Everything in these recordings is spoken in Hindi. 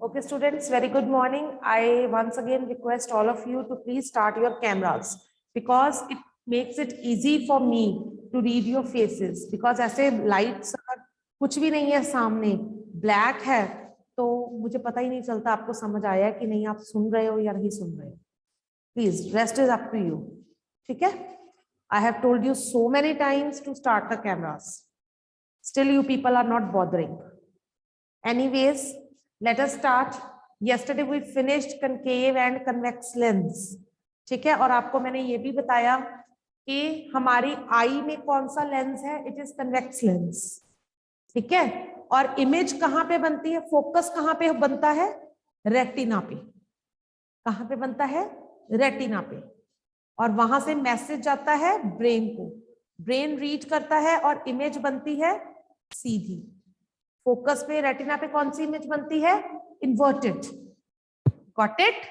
Okay, students, very good morning. I once again request all of you to please start your cameras because it makes it easy for me to read your faces. Because ऐसे lights कुछ भी नहीं है सामने, black है, तो मुझे पता ही नहीं चलता आपको समझ आया कि नहीं आप सुन रहे हो या नहीं सुन रहे हो. Please, rest is up to you. ठीक है? I have told you so many times to start the cameras. Still, you people are not bothering. Anyways, let us start. Yesterday we finished concave and convex lens. ठीक है, और आपको मैंने ये भी बताया कि हमारी आई में कौन सा लेंस है, इट इज कन्वेक्स लेंस. ठीक है, और इमेज कहाँ पे बनती है, फोकस कहाँ पे बनता है, रेटिना पे. कहाँ पे बनता है, रेटिना पे, और वहां से मैसेज जाता है ब्रेन को, ब्रेन रीड करता है और इमेज बनती है सीधी. फोकस पे, रेटिना पे कौन सी इमेज बनती है, inverted. Got it,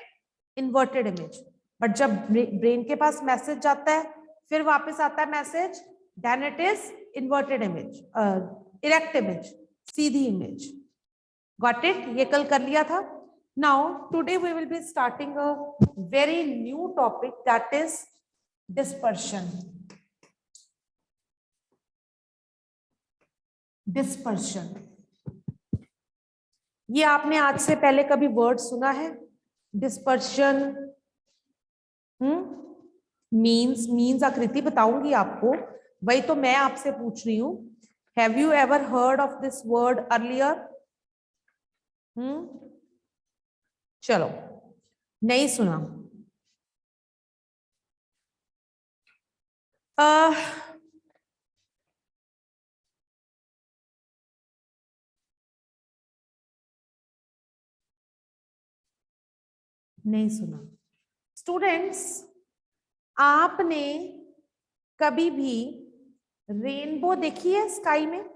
inverted image. But जब ब्रेन के पास मैसेज जाता है फिर वापस आता है message, then it is inverted image, erect image, सीधी इमेज. गॉट इट, ये कल कर लिया था. Now today we will be starting a very new topic, that is dispersion. Dispersion, ये आपने आज से पहले कभी वर्ड सुना है, डिस्पर्शन? मीन्स आकृति बताऊंगी आपको, वही तो मैं आपसे पूछ रही हूं. Have you ever heard of this word earlier? चलो, नहीं सुना. नहीं सुना. स्टूडेंट्स, आपने कभी भी रेनबो देखी है स्काई में?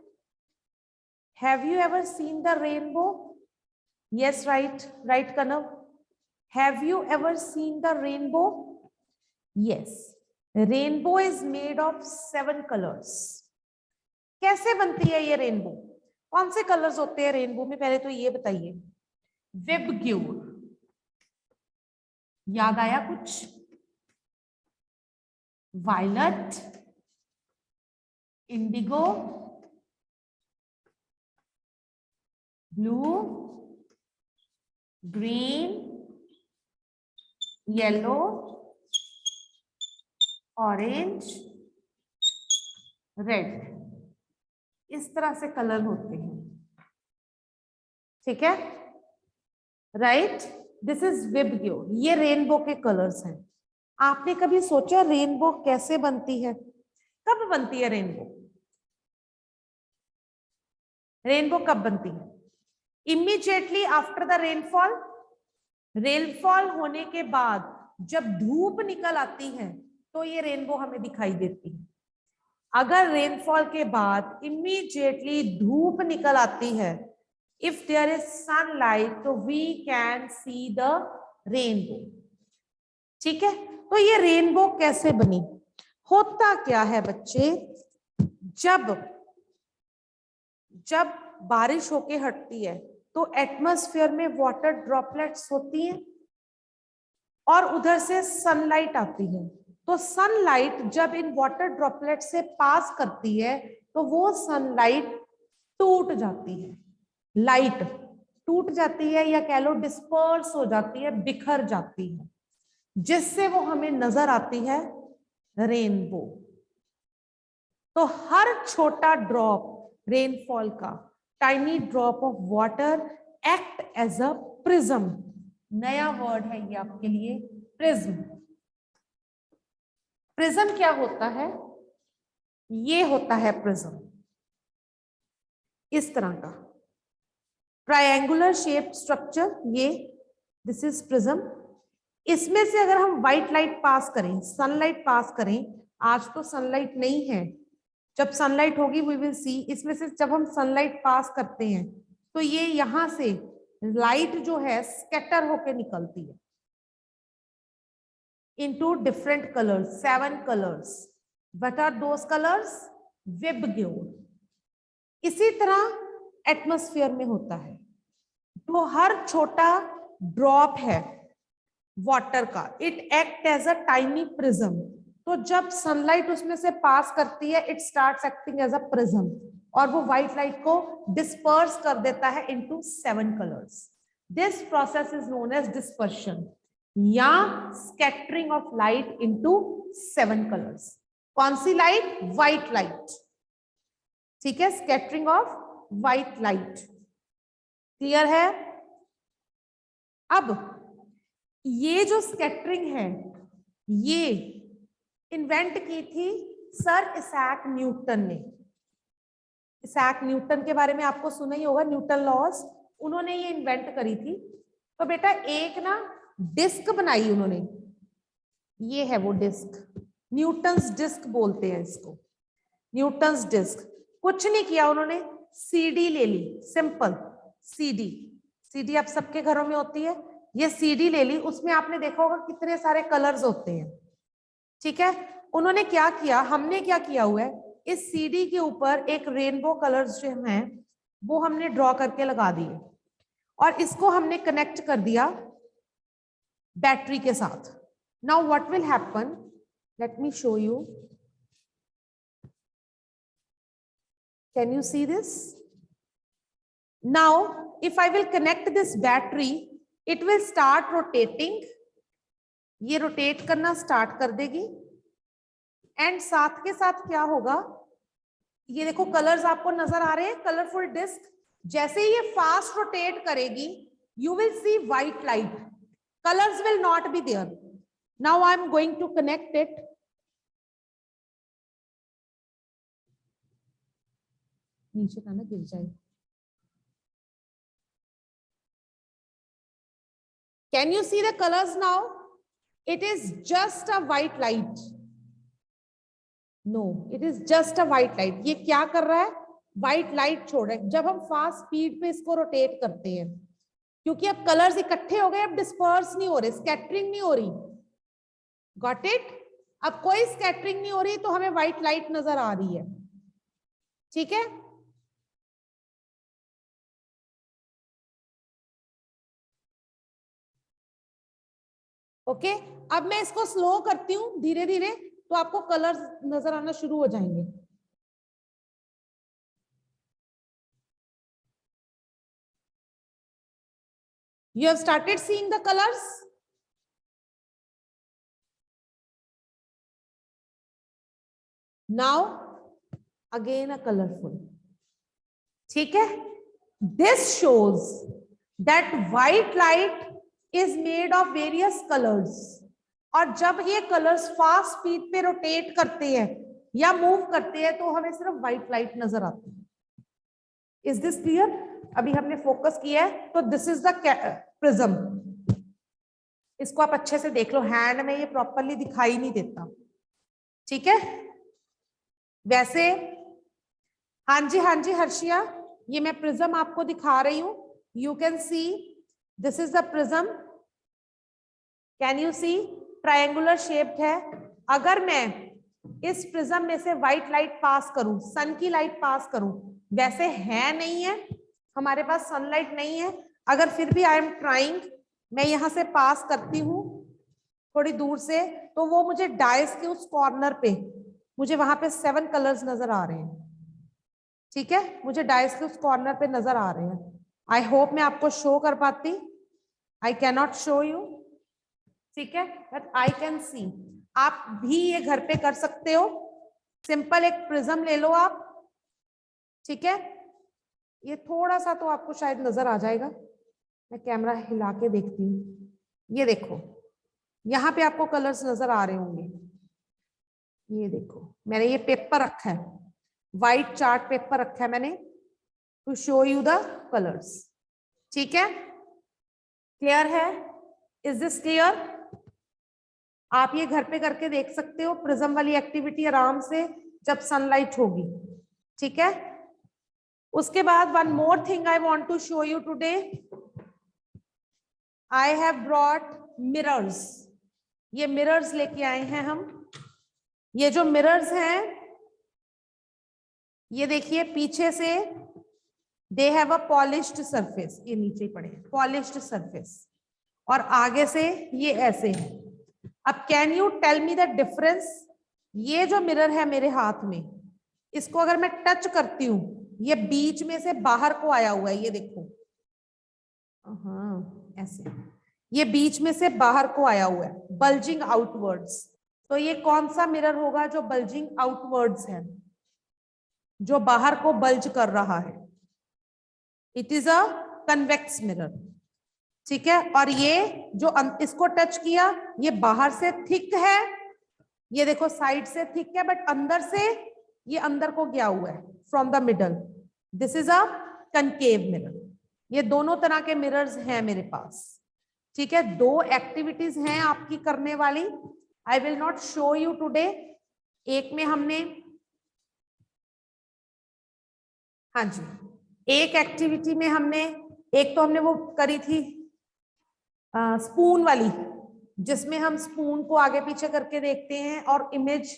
Have you ever seen the rainbow? Yes, right Kanav. Have you ever seen the rainbow? Yes. Rainbow is made of 7 colours. कैसे बनती है ये रेनबो? कौन से कलर्स होते हैं रेनबो में, पहले तो ये बताइए. विबग्योर, याद आया कुछ? Violet, Indigo, blue, green, yellow, orange, red. इस तरह से कलर होते हैं. ठीक है, राइट. This is VIBGYOR. ये रेनबो के कलर्स हैं. आपने कभी सोचा रेनबो कैसे बनती है? कब बनती है रेनबो? रेनबो कब बनती है? Immediately after the rainfall. Rainfall होने के बाद जब धूप निकल आती है तो ये रेनबो हमें दिखाई देती है. अगर रेनफॉल के बाद इमीडिएटली धूप निकल आती है, इफ देयर इज सनलाइट, तो we can see the rainbow. ठीक है, तो ये रेनबो कैसे बनी? होता क्या है बच्चे, जब बारिश होके हटती है तो एटमॉस्फेयर में वाटर ड्रॉपलेट्स होती हैं और उधर से सनलाइट आती है. तो सनलाइट जब इन वाटर ड्रॉपलेट से पास करती है तो वो सनलाइट टूट जाती है, लाइट टूट जाती है, या कह लो डिस्पर्स हो जाती है, बिखर जाती है, जिससे वो हमें नजर आती है रेनबो. तो हर छोटा ड्रॉप रेनफॉल का, tiny drop of water, act as a prism. नया वर्ड है ये आपके लिए, प्रिज्म. प्रिज्म क्या होता है? ये होता है प्रिज्म, इस तरह का ट्रायंगुलर शेप स्ट्रक्चर. ये दिस इज प्रिज्म. इसमें से अगर हम व्हाइट लाइट पास करें, सनलाइट पास करें, आज तो सनलाइट नहीं है, जब सनलाइट होगी वी विल सी. इसमें से जब हम सनलाइट पास करते हैं तो ये यहां से लाइट जो है स्कैटर होके निकलती है into different colors, 7 colors. What are those colors? VIBGYOR. इसी तरह एटमॉस्फेयर में होता है. तो हर छोटा ड्रॉप है वाटर का, it act as a tiny prism. तो जब सनलाइट उसमें से पास करती है, it starts acting as a prism, और वो व्हाइट लाइट को डिस्पर्स कर देता है into 7 colours. This process is known as dispersion या scattering of light into 7 colours. कौन सी लाइट? व्हाइट लाइट, ठीक है, scattering of white light. Clear है? अब ये जो स्कैटरिंग है ये इन्वेंट की थी सर इसैक न्यूटन ने। इसैक न्यूटन के बारे में आपको सुना ही होगा, न्यूटन लॉज, उन्होंने ये इन्वेंट करी थी। तो बेटा एक ना डिस्क बनाई उन्होंने, ये है वो डिस्क, न्यूटन्स डिस्क बोलते हैं इसको, न्यूटन्स डिस्क। कुछ नहीं किया उन्होंने, सीडी ले ली, सिंपल सीडी, सीडी आप सबके घरों में होती है, ये सीडी ले ली, उसमें आपने देखा होगा कितने सारे कलर्स होते हैं, ठीक है। उन्होंने क्या किया, हमने क्या किया हुआ है, इस सीडी के ऊपर एक रेनबो कलर्स जो हैं वो हमने ड्रॉ करके लगा दिए, और इसको हमने कनेक्ट कर दिया बैटरी के साथ। Now what will happen, let me show you, can you see this? Now if I will connect this battery, it will start rotating, ये रोटेट करना स्टार्ट कर देगी, एंड साथ के साथ क्या होगा, ये देखो कलर्स आपको नजर आ रहे हैं, कलरफुल डिस्क, जैसे ये फास्ट रोटेट करेगी you will see white light, colors will not be there. Now I am going to connect it. नीचे का ना गिर जाए। Can you see the colors now? It is just a white light. No, it is just a white light. ये क्या कर रहा है? White light छोड़ रहा है। जब हम फास्ट स्पीड पे इसको रोटेट करते हैं, क्योंकि अब कलर्स इकट्ठे हो गए, अब डिस्पर्स नहीं हो रहे, स्कैटरिंग नहीं हो रही, गॉट इट? अब कोई स्कैटरिंग नहीं हो रही, तो हमें व्हाइट लाइट नजर आ रही है, ठीक है। ओके, अब मैं इसको स्लो करती हूँ धीरे धीरे, तो आपको कलर्स नजर आना शुरू हो जाएंगे। You have started seeing the colors? Now again a colorful, ठीक है। This shows that white light is made of various colors, और जब ये कलर्स फास्ट स्पीड पे रोटेट करते हैं या मूव करते हैं, तो हमें सिर्फ व्हाइट लाइट नजर आती है। Is this clear? अभी हमने फोकस किया है, तो दिस इज द प्रिज्म। इसको आप अच्छे से देख लो, हैंड में ये प्रॉपरली दिखाई नहीं देता, ठीक है। वैसे हाँ जी हर्षिया, ये मैं प्रिज्म आपको दिखा रही हूं, you can see this is the prism, can you see? Triangular shaped है। अगर मैं इस प्रिज्म में से व्हाइट लाइट पास करूं, सन की लाइट पास करूं, वैसे है नहीं है हमारे पास, सनलाइट नहीं है, अगर फिर भी आई एम ट्राइंग, मैं यहां से पास करती हूं थोड़ी दूर से, तो वो मुझे डाइस के उस कॉर्नर पे, मुझे वहां पे 7 कलर्स नजर आ रहे हैं, ठीक है, मुझे डाइस के उस कॉर्नर पे नजर आ रहे हैं। आई होप मैं आपको शो कर पाती, I can not show you, ठीक है, बट आई कैन सी। आप भी ये घर पे कर सकते हो, सिंपल एक प्रिज्म ले लो आप, ठीक है। ये थोड़ा सा तो आपको शायद नजर आ जाएगा, मैं कैमरा हिला के देखती हूँ, ये देखो यहाँ पे आपको कलर्स नजर आ रहे होंगे, ये देखो मैंने ये पेपर रखा है, व्हाइट चार्ट पेपर रखा है मैंने, to show you the colours, ठीक है। क्लियर है? Is this clear? आप ये घर पे करके देख सकते हो, प्रिज्म वाली एक्टिविटी आराम से, जब सनलाइट होगी, ठीक है। उसके बाद one more thing I want to show you today, I have brought mirrors. ये मिरर्स लेके आए हैं हम। ये जो मिरर्स हैं, ये देखिए पीछे से they have a polished surface, ये नीचे ही पड़े पॉलिश्ड सरफेस, और आगे से ये ऐसे है। अब can you tell me the difference? ये जो मिरर है मेरे हाथ में, इसको अगर मैं टच करती हूं, ये बीच में से बाहर को आया हुआ है, ये देखो, हाँ ऐसे, ये बीच में से बाहर को आया हुआ है, बल्जिंग आउटवर्ड्स। तो ये कौन सा मिरर होगा जो बल्जिंग आउटवर्ड्स है, जो बाहर को बल्ज कर रहा है? It is a convex mirror, ठीक है। और ये जो इसको टच किया, ये बाहर से थिक है, ये देखो साइड से थिक है, बट अंदर से ये अंदर को गया हुआ है from the middle. This is a concave mirror. ये दोनों तरह के मिरर्स हैं मेरे पास, ठीक है। दो एक्टिविटीज हैं आपकी करने वाली। I will not show you today. एक में हमने, हाँ जी, एक एक्टिविटी में हमने, एक तो हमने वो करी थी स्पून वाली, जिसमें हम स्पून को आगे पीछे करके देखते हैं और इमेज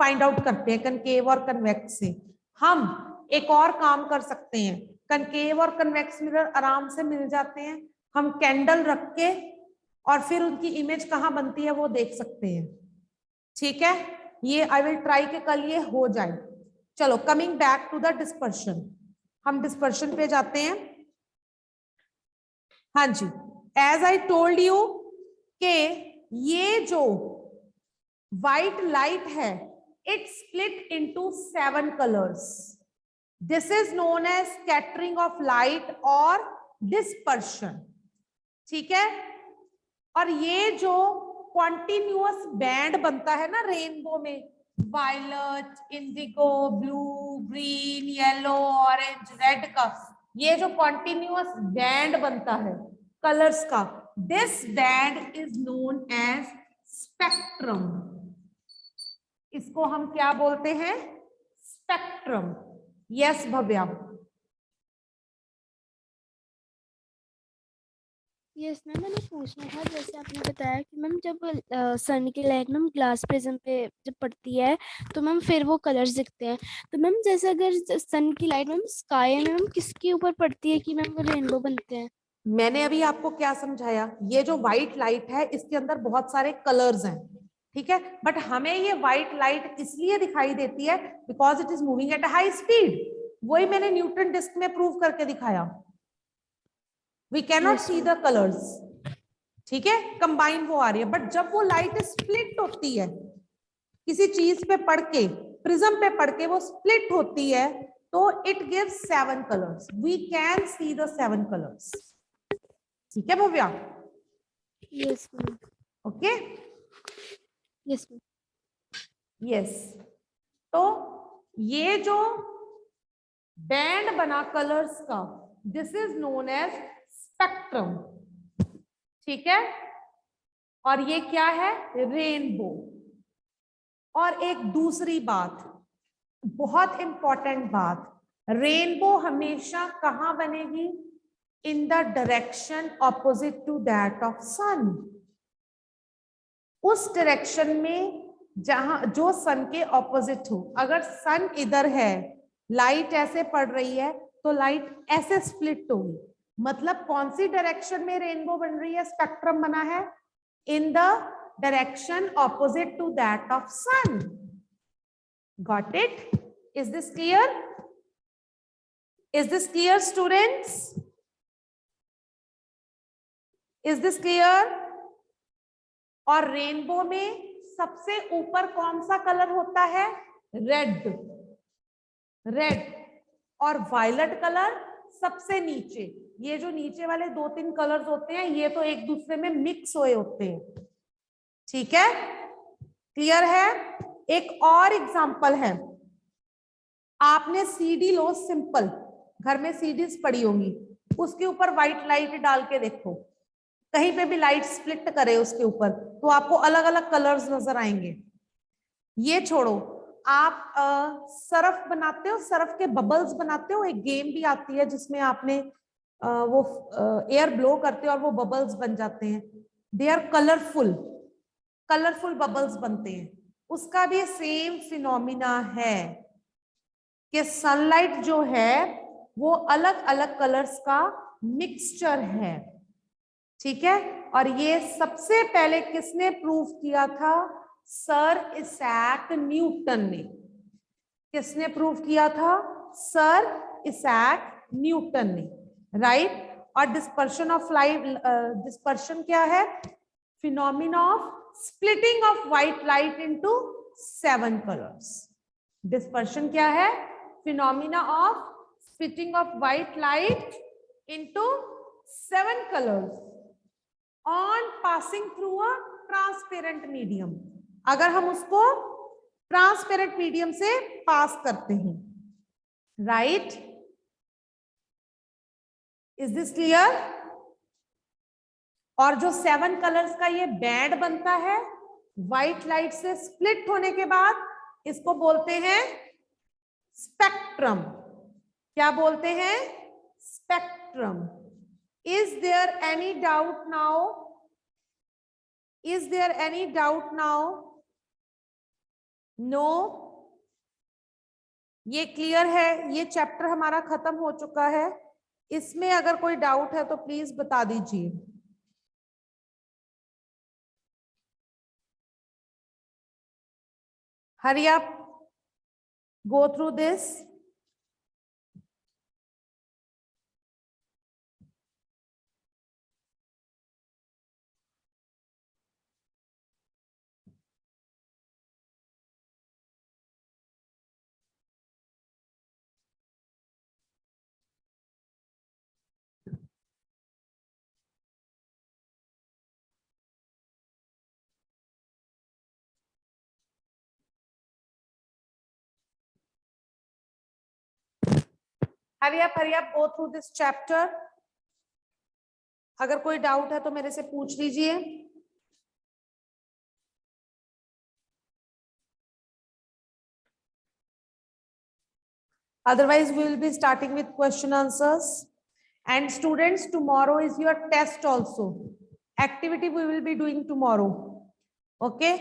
फाइंड आउट करते हैं कनकेव और कन्वेक्स से। हम एक और काम कर सकते हैं, कनकेव और कन्वेक्स मिरर आराम से मिल जाते हैं, हम कैंडल रख के और फिर उनकी इमेज कहाँ बनती है वो देख सकते हैं, ठीक है। ये आई विल ट्राई के कल ये हो जाए। चलो coming back to the dispersion, हम डिस्पर्शन पे जाते हैं। हाँ जी, एज आई टोल्ड यू कि ये जो व्हाइट लाइट है, it split into 7 colours. This is known as scattering of light और डिस्पर्शन, ठीक है। और ये जो कॉन्टिन्यूअस बैंड बनता है ना रेनबो में, violet, indigo, blue, green, yellow, orange, red का, ये जो कॉन्टिन्यूअस बैंड बनता है कलर्स का, this band is known as spectrum. इसको हम क्या बोलते हैं? Spectrum. Yes Bhavya. Yes ma'am, मैंने पूछना था, जैसे आपने बताया कि मैम जब सन की लाइट मैम ग्लास प्रिज्म पे जब पड़ती है तो मैम फिर वो कलर्स दिखते हैं। तो मैम जैसे अगर सन की लाइट मैम स्काई में मैम किसके ऊपर पड़ती है कि मैम वो रेनबो बनते हैं? मैंने अभी आपको क्या समझाया, ये जो व्हाइट लाइट है इसके अंदर बहुत सारे कलर्स हैं, ठीक है। बट हमें ये व्हाइट लाइट इसलिए दिखाई देती है because it is moving at a high speed. वही मैंने न्यूटन डिस्क में प्रूव करके दिखाया। We can not see the colours, ठीक है, कंबाइन वो आ रही है। बट जब वो लाइट स्प्लिट होती है, किसी चीज पे पड़ के, प्रिज्म पे पड़ के वो स्प्लिट होती है, तो it gives 7 colours. We can see the 7 colours, ठीक है Bhavya? Yes ma'am. Okay, yes ma'am. Yes. तो ये जो बैंड बना कलर्स का, this is known as spectrum, ठीक है। और ये क्या है? रेनबो। और एक दूसरी बात, बहुत इंपॉर्टेंट बात, रेनबो हमेशा कहां बनेगी? In the direction opposite to that of sun. उस डायरेक्शन में जहां जो सन के ऑपोजिट हो। अगर सन इधर है, लाइट ऐसे पड़ रही है, तो लाइट ऐसे स्प्लिट होगी। मतलब कौन सी डायरेक्शन में रेनबो बन रही है, स्पेक्ट्रम बना है? In the direction opposite to that of sun. Got it? Is this clear? Is this clear students? Is this clear? और रेनबो में सबसे ऊपर कौन सा कलर होता है? रेड। रेड। और वायलेट कलर सबसे नीचे। ये जो नीचे वाले 2-3 कलर्स होते हैं, ये तो एक दूसरे में मिक्स हुए होते हैं, ठीक है। क्लियर है? एक और एग्जांपल है, आपने सीडी लो, सिंपल, घर में सीडीज पड़ी होंगी, उसके ऊपर व्हाइट लाइट डाल के देखो, कहीं पे भी लाइट स्प्लिट करे उसके ऊपर, तो आपको अलग अलग कलर्स नजर आएंगे। ये छोड़ो, आप सरफ बनाते हो, सरफ के बबल्स बनाते हो, एक गेम भी आती है जिसमें आपने वो एयर ब्लो करते हो और वो बबल्स बन जाते हैं। They are colourful, colourful bubbles बनते हैं। उसका भी सेम फिनोमिना है कि सनलाइट जो है वो अलग अलग कलर्स का मिक्सचर है, ठीक है। और ये सबसे पहले किसने प्रूव किया था? सर इसैक न्यूटन ने। किसने प्रूव किया था? सर इसैक न्यूटन ने, राइट। और डिस्पर्शन ऑफ लाइट, डिस्पर्शन क्या है? Phenomena of splitting of white light into 7 colours. Dispersion क्या है? Phenomena of splitting of white light into 7 colours on passing through a transparent medium. अगर हम उसको ट्रांसपेरेंट मीडियम से पास करते हैं, राइट। Is this clear? और जो 7 कलर्स का ये बैंड बनता है व्हाइट लाइट से स्प्लिट होने के बाद, इसको बोलते हैं स्पेक्ट्रम। क्या बोलते हैं? Spectrum. Is there any doubt now? Is there any doubt now? No? ये क्लियर है? ये चैप्टर हमारा खत्म हो चुका है। इसमें अगर कोई डाउट है तो प्लीज बता दीजिए। हरी up, go through this. Hari up, go through this chapter. अगर कोई डाउट है तो मेरे से पूछ लीजिए। Otherwise, we will be starting with question answers. And students, tomorrow is your test also. Activity we will be doing tomorrow. Okay.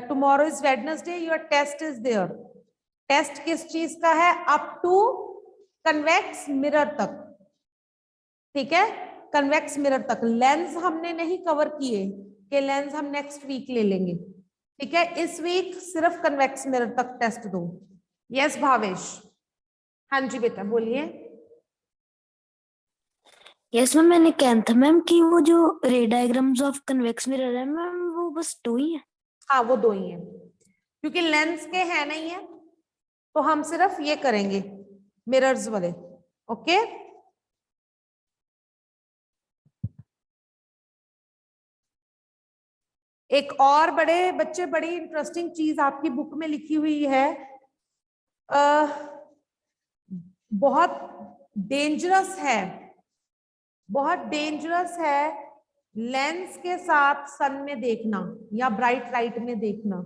Tomorrow is Wednesday. Your test is there. Test किस चीज का है? Up to convex mirror तक, ठीक है। कन्वेक्स मिरर तक। लेंस हमने नहीं कवर किए कि लेंस हम नेक्स्ट वीक ले लेंगे, ठीक है। इस वीक सिर्फ कन्वेक्स मिरर तक टेस्ट दो। यस भावेश? हाँ जी बेटा बोलिए। यस मैम, मैंने कहा था मैम कि वो जो रे डायग्राम्स ऑफ कन्वेक्स मिरर है मैम, वो बस 2 ही है। हाँ वो 2 ही है, क्योंकि लेंस के है नहीं है तो हम सिर्फ ये करेंगे मिरर्स वाले। ओके। एक और बड़े बच्चे बड़ी इंटरेस्टिंग चीज आपकी बुक में लिखी हुई है, बहुत डेंजरस है, बहुत डेंजरस है। लेंस के साथ सन में देखना या ब्राइट लाइट में देखना,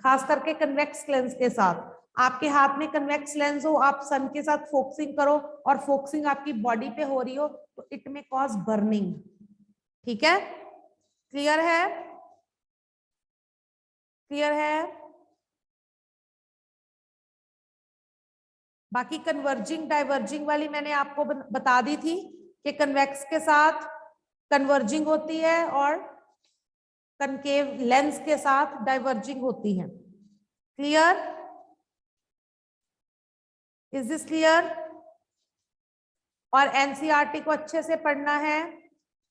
खास करके कन्वेक्स लेंस के साथ। आपके हाथ में कन्वेक्स लेंस हो, आप सन के साथ फोकसिंग करो और फोकसिंग आपकी बॉडी पे हो रही हो तो इट में कॉज बर्निंग, ठीक है। क्लियर है? क्लियर है? बाकी कन्वर्जिंग डाइवर्जिंग वाली मैंने आपको बता दी थी कि कन्वेक्स के साथ कन्वर्जिंग होती है और कनकेव लेंस के साथ डाइवर्जिंग होती है। क्लियर? Is this clear? और एनसीईआरटी को अच्छे से पढ़ना है।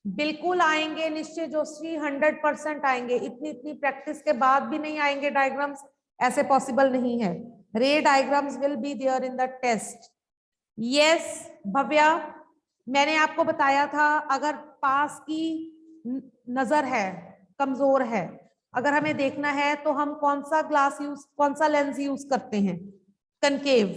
बिल्कुल आएंगे निश्चय जोशी, 100% आएंगे। इतनी इतनी प्रैक्टिस के बाद भी नहीं आएंगे डायग्राम्स, ऐसे पॉसिबल नहीं है। Ray diagrams will be there in the test. Yes Bhavya, मैंने आपको बताया था अगर पास की नजर है, कमजोर है, अगर हमें देखना है तो हम कौन सा ग्लास यूज, कौन सा लेंस यूज करते हैं? कनकेव,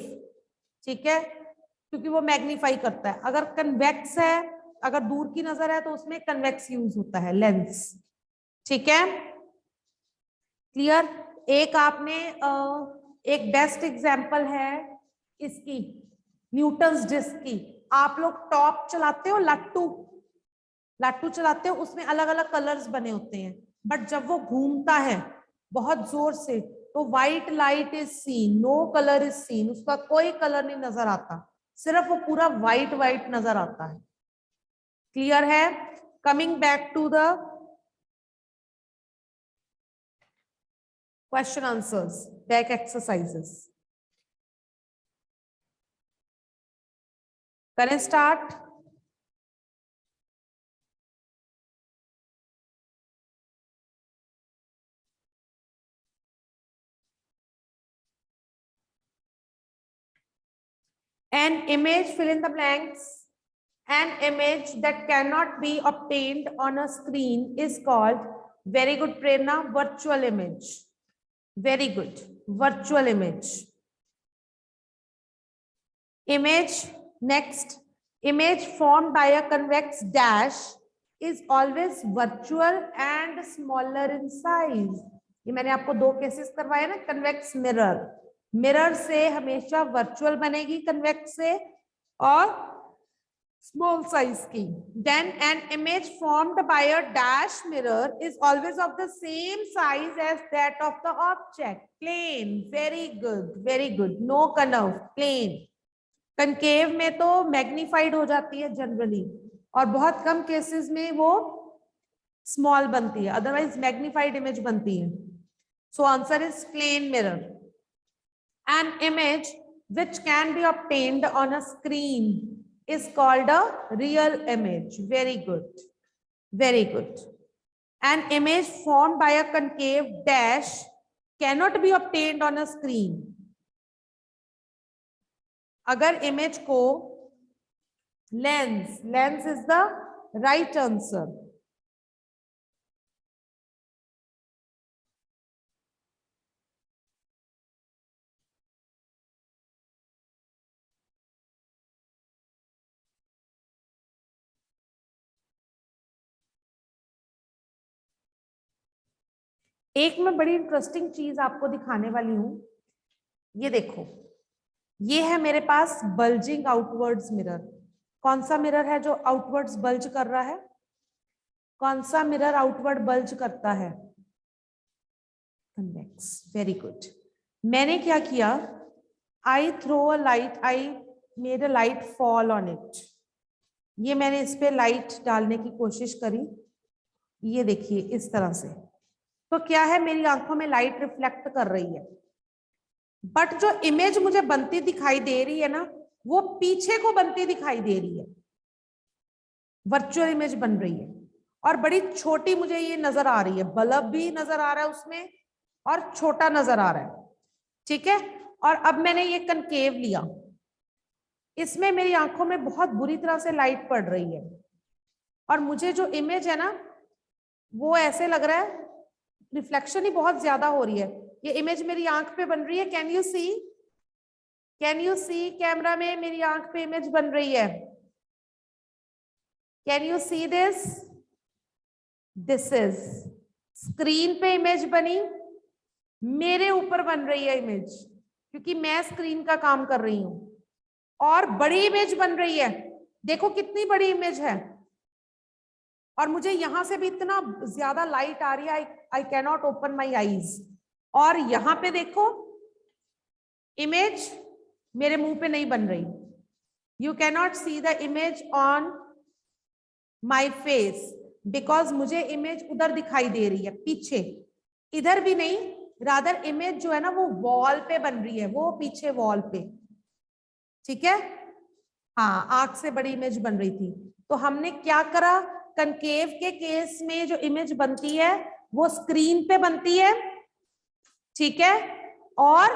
ठीक है, क्योंकि वो मैग्नीफाई करता है। अगर कन्वेक्स है, अगर दूर की नजर है तो उसमें कन्वेक्स यूज होता है लेंस, ठीक है। क्लियर? एक आपने एक बेस्ट एग्जांपल है इसकी, न्यूटन्स डिस्क की। आप लोग टॉप चलाते हो, लट्टू लट्टू चलाते हो, उसमें अलग अलग कलर्स बने होते हैं, बट जब वो घूमता है बहुत जोर से तो white light is seen, no colour is seen, उसका कोई कलर नहीं नजर आता। सिर्फ वो पूरा व्हाइट व्हाइट नजर आता है। क्लियर है? Coming back to the question answers, back exercises. करें start? An image, fill in the blanks. An image that cannot be obtained on a screen is called, very good Prerna, virtual image. Very good, virtual image. Image, next. Image formed by a convex dash is always virtual and smaller in size. ये मैंने आपको दो केसेस करवाए ना, कन्वेक्स मिरर, मिरर से हमेशा वर्चुअल बनेगी कन्वेक्स से, और स्मॉल साइज की. Then an image formed by a dash mirror is always of the same size as that of the object. Plane, very good, very good. No curve, plane. Concave में तो मैग्नीफाइड हो जाती है जनरली, और बहुत कम केसेस में वो स्मॉल बनती है, अदरवाइज मैग्नीफाइड इमेज बनती है. So answer is plane mirror. An image which can be obtained on a screen is called a real image. Very good, very good. An image formed by a concave dash cannot be obtained on a screen. अगर इमेज को lens, lens is the right answer. एक मैं बड़ी इंटरेस्टिंग चीज आपको दिखाने वाली हूं. ये देखो, ये है मेरे पास बल्जिंग आउटवर्ड्स मिरर. कौन सा मिरर है जो आउटवर्ड्स बल्ज कर रहा है? कौन सा मिरर आउटवर्ड बल्ज करता है? कन्वेक्स. Very good. मैंने क्या किया, I throw a light, I made a light fall on it. ये मैंने इस पे लाइट डालने की कोशिश करी, ये देखिए इस तरह से. तो क्या है, मेरी आंखों में लाइट रिफ्लेक्ट कर रही है, बट जो इमेज मुझे बनती दिखाई दे रही है ना, वो पीछे को बनती दिखाई दे रही है. वर्चुअल इमेज बन रही है और बड़ी छोटी मुझे ये नजर आ रही है. बल्ब भी नजर आ रहा है उसमें और छोटा नजर आ रहा है. ठीक है. और अब मैंने ये कनकेव लिया, इसमें मेरी आंखों में बहुत बुरी तरह से लाइट पड़ रही है, और मुझे जो इमेज है ना, वो ऐसे लग रहा है रिफ्लेक्शन ही बहुत ज्यादा हो रही है. ये इमेज मेरी आंख पे बन रही है. Can you see? Can you see? Camera में मेरी आंख पे इमेज बन रही है. Can you see this? This is screen पे इमेज बनी, मेरे ऊपर बन रही है इमेज, क्योंकि मैं स्क्रीन का काम कर रही हूं, और बड़ी इमेज बन रही है. देखो कितनी बड़ी इमेज है, और मुझे यहां से भी इतना ज्यादा लाइट आ रही है, I can not open my eyes. और यहां पे देखो इमेज मेरे मुंह पे नहीं बन रही. You can not see the image on my face, because मुझे इमेज उधर दिखाई दे रही है पीछे, इधर भी नहीं. रादर इमेज जो है ना, वो वॉल पे बन रही है, वो पीछे वॉल पे. ठीक है. हाँ, आंख से बड़ी इमेज बन रही थी. तो हमने क्या करा, कनकेव के केस में जो इमेज बनती है वो स्क्रीन पे बनती है. ठीक है. और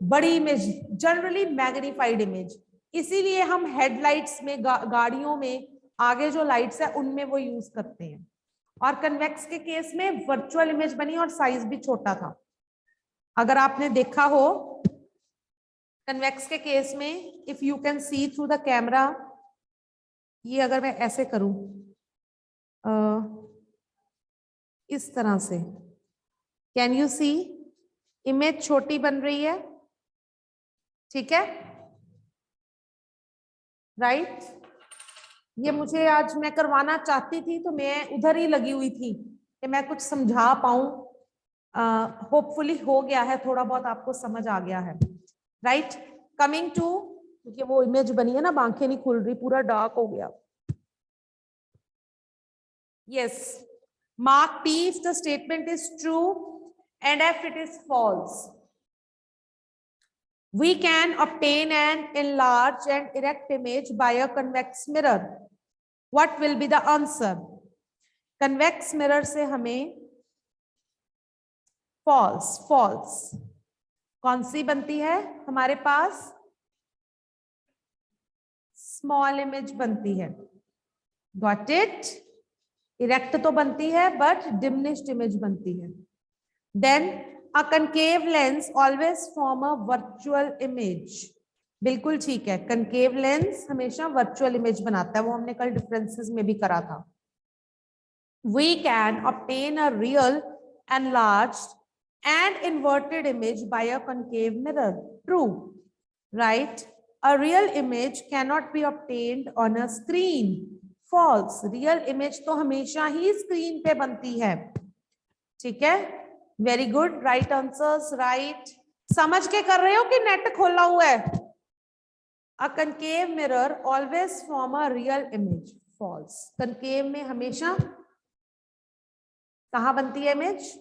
बड़ी इमेज जनरली मैग्नीफाइड इमेज, इसीलिए हम हेडलाइट्स में, गाड़ियों में आगे जो लाइट्स है उनमें वो यूज करते हैं. और कन्वेक्स के केस में वर्चुअल इमेज बनी और साइज भी छोटा था. अगर आपने देखा हो कन्वेक्स के केस में, if you can C through the camera, ये अगर मैं ऐसे करूं इस तरह से, कैन यू सी? इमेज छोटी बन रही है. ठीक है. राइट. ये मुझे आज मैं करवाना चाहती थी, तो मैं उधर ही लगी हुई थी कि मैं कुछ समझा पाऊं. होपफुली हो गया है, थोड़ा बहुत आपको समझ आ गया है. राइट. कमिंग टू क्योंकि वो इमेज बनी है ना, आंखें नहीं खुल रही, पूरा डार्क हो गया। Yes, mark T if the statement is true and if it is false. We can obtain an enlarged and erect image by a convex mirror. What will be the answer? Convex mirror से हमें false कौन सी बनती है हमारे पास? स्मॉल इमेज बनती है। Got it? इरेक्ट तो बनती है बट डिमिनिश्ड इमेज बनती है। Then a concave lens always form a virtual image. बिल्कुल ठीक है, कनकेव लेंस हमेशा वर्चुअल इमेज बनाता है, वो हमने कल डिफरेंसेस में भी करा था। We can obtain a real enlarged and inverted image by a concave mirror. True, right? A real image cannot be obtained on a screen. False. Real image तो हमेशा ही स्क्रीन पे बनती है। ठीक है, very good, right answers, right. समझ के कर रहे हो कि नेट खोला हुआ है? A concave mirror always form a real image. False. concave में हमेशा कहाँ बनती है इमेज?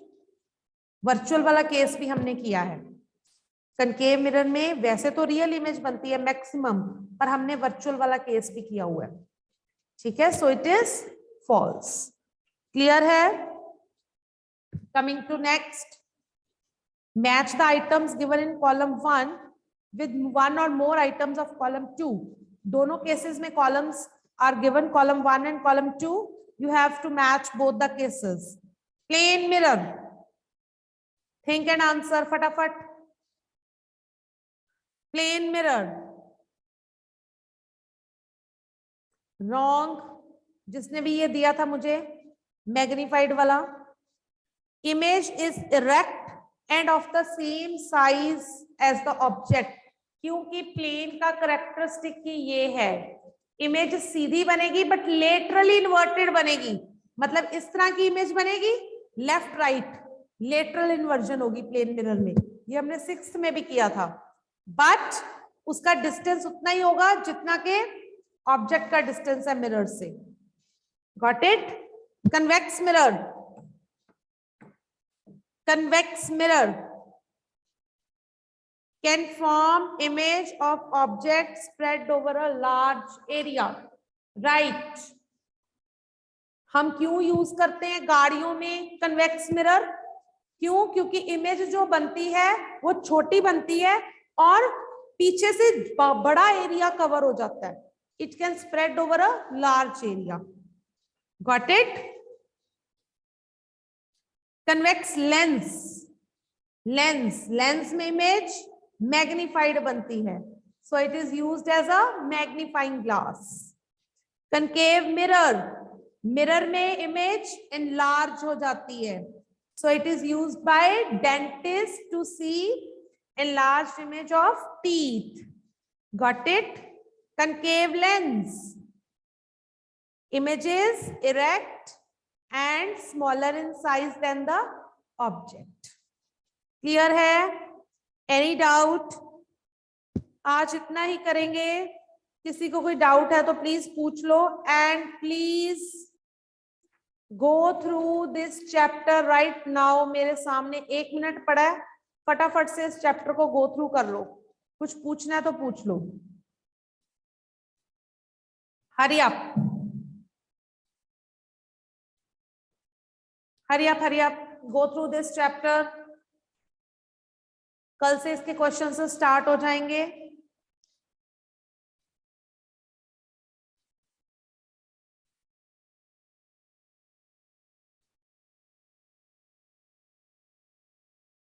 वर्चुअल वाला केस भी हमने किया है। कनकेव मिरर में वैसे तो रियल इमेज बनती है मैक्सिमम, पर हमने वर्चुअल वाला केस भी किया हुआ है। ठीक है, so it is false. Clear है? Coming to next, match the items given in column 1 with one और मोर आइटम्स ऑफ कॉलम 2। दोनों केसेस में columns are given, column 1 and column 2, you have to match both the cases. Plane mirror, think and answer फटाफट। Plane mirror, wrong. जिसने भी ये दिया था मुझे मैग्नीफाइड वाला। Image is erect and of the same size as the object, क्योंकि प्लेन का कैरेक्टरिस्टिक ही ये है, इमेज सीधी बनेगी बट लेटरली इन्वर्टेड बनेगी। मतलब इस तरह की इमेज बनेगी, लेफ्ट राइट लेटरल इन्वर्जन होगी प्लेन मिरर में। ये हमने 6th में भी किया था, बट उसका डिस्टेंस उतना ही होगा जितना के ऑब्जेक्ट का डिस्टेंस है मिरर से। Got it? Convex mirror, convex mirror can form image of object spread over a large area. Right? हम क्यों यूज करते हैं गाड़ियों में कन्वेक्स मिरर? क्यों? क्योंकि इमेज जो बनती है वो छोटी बनती है और पीछे से बड़ा एरिया कवर हो जाता है। It can spread over a large area. Got it? Convex lens, lens में इमेज मैग्नीफाइड बनती है, so it is used as a magnifying glass. Concave mirror, mirror में इमेज एनलार्ज हो जाती है, so it is used by dentist to see enlarged image of teeth. Got it? Concave lens, image is erect and smaller in size than the object. Clear है? Any doubt? आज इतना ही करेंगे, किसी को कोई डाउट है तो प्लीज पूछ लो, and please go through this chapter right now. मेरे सामने 1 मिनट पड़ा है, फटाफट से इस चैप्टर को गो थ्रू कर लो। कुछ पूछना है तो पूछ लो। Hurry up, hurry up, hurry up, go through this chapter. कल से इसके क्वेश्चन से स्टार्ट हो जाएंगे।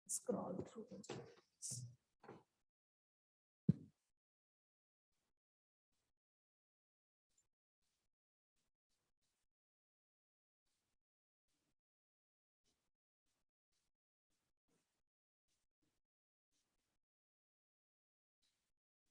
Scroll through